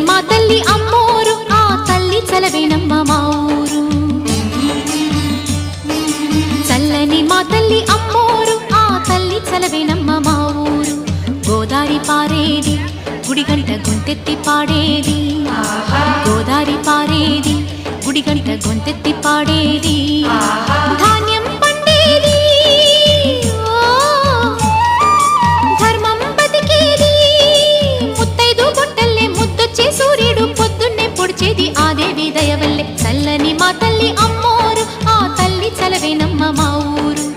మా తల్లి అమ్మోరు ఆ తల్లి చలవేనమ్మ మా ఊరు చల్లని మా తల్లి అమ్మోరు ఆ తల్లి చలవేనమ్మ మా ఊరు గోదారి పారేది గుడిగంట గొంతెత్తి పాడేది గోదారి పారేది గుడిగంట గొంతెత్తి పాడేది ధాన్యం పండేది ధర్మం బతికేది ముత్తైదు బొట్టల్లే ముద్దొచ్చే సూర్యుడు పొద్దున్నే పొడిచేది ఆ దేవి దయవల్లే చల్లని మా తల్లి అమ్మోరు ఆ తల్లి చలవేనమ్మ మా ఊరు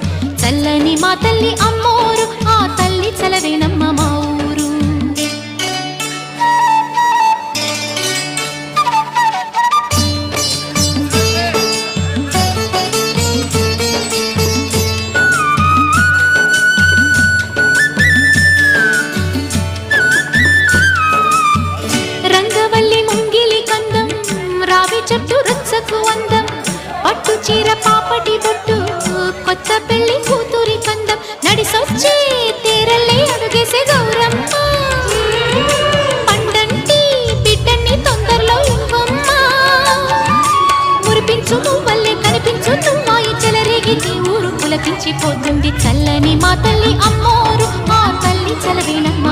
చల్లని మా తల్లి అమ్మోరు ఆ తల్లి చలవేనమ్మ మా ఊరు చెట్టు రచ్చకు అందం పట్టు చీర పాపటి బొట్టు కొత్త పెళ్లి కూతురి కందం నడిసొచ్చే తీరల్లే అడుగేసే గౌరమ్మ పండంటి బిడ్డన్ని తొందరలో ఇవ్వమ్మ మురిపించు నువ్వల్లే కనిపించు నువ్వాయి చెలరేగితే ఊరు పులకించిపోతుంది చల్లని మా తల్లి అమ్మోరు ఆ తల్లి చలవేనమ్మ